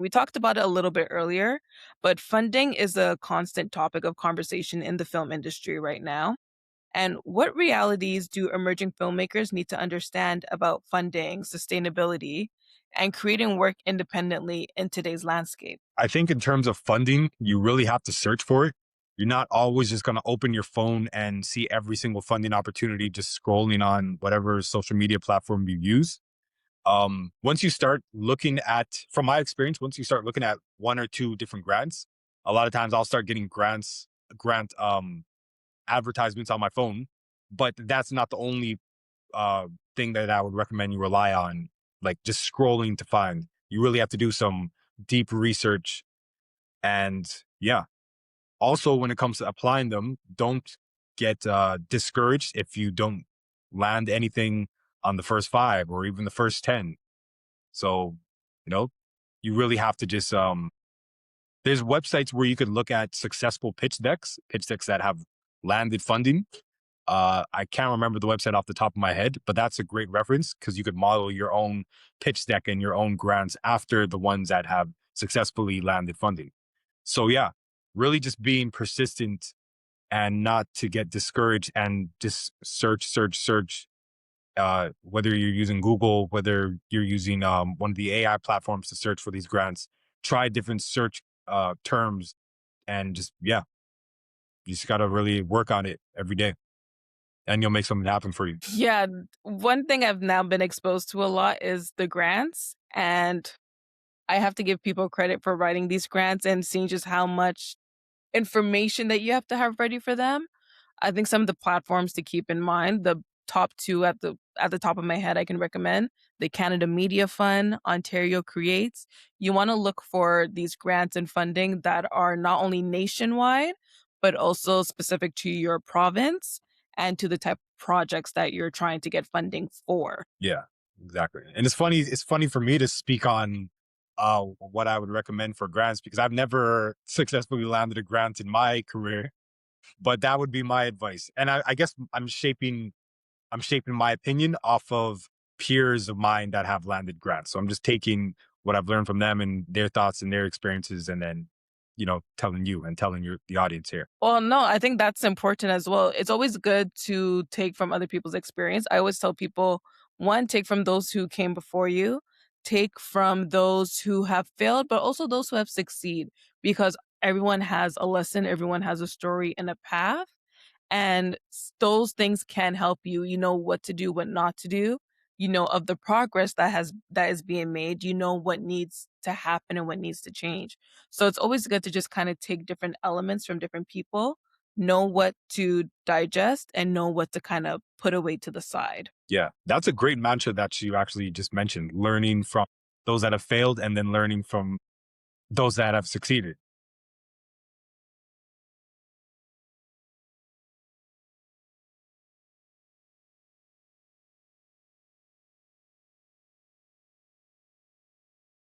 We talked about it a little bit earlier, but funding is a constant topic of conversation in the film industry right now. And what realities do emerging filmmakers need to understand about funding, sustainability, and creating work independently in today's landscape? I think in terms of funding, you really have to search for it. You're not always just going to open your phone and see every single funding opportunity just scrolling on whatever social media platform you use. Once you start looking at, from my experience, once you start looking at one or two different grants, a lot of times I'll start getting grant advertisements on my phone. But that's not the only thing that I would recommend you rely on, like just scrolling to find. You really have to do some deep research. And yeah, also when it comes to applying them, don't get discouraged if you don't land anything on the first five or even the first 10. So, you know, you really have to just, there's websites where you could look at successful pitch decks that have landed funding. I can't remember the website off the top of my head, but that's a great reference because you could model your own pitch deck and your own grants after the ones that have successfully landed funding. So yeah, really just being persistent and not to get discouraged and just search. Whether you're using Google, whether you're using one of the AI platforms to search for these grants, try different search terms and just, yeah, you just got to really work on it every day and you'll make something happen for you. Yeah, one thing I've now been exposed to a lot is the grants. And I have to give people credit for writing these grants and seeing just how much information that you have to have ready for them. I think some of the platforms to keep in mind, the top 2 at the top of my head I can recommend, the Canada Media Fund, Ontario Creates. You wanna look for these grants and funding that are not only nationwide, but also specific to your province and to the type of projects that you're trying to get funding for. Yeah, exactly. And it's funny for me to speak on what I would recommend for grants because I've never successfully landed a grant in my career, but that would be my advice. And I guess I'm shaping my opinion off of peers of mine that have landed grants. So I'm just taking what I've learned from them and their thoughts and their experiences and then, telling you and telling the audience here. Well, no, I think that's important as well. It's always good to take from other people's experience. I always tell people, one, take from those who came before you, take from those who have failed, but also those who have succeeded, because everyone has a lesson, everyone has a story and a path. And those things can help you. You know what to do, what not to do. You know of the progress that is being made. You know what needs to happen and what needs to change. So it's always good to just kind of take different elements from different people, know what to digest, and know what to kind of put away to the side. Yeah, that's a great mantra that you actually just mentioned, learning from those that have failed and then learning from those that have succeeded.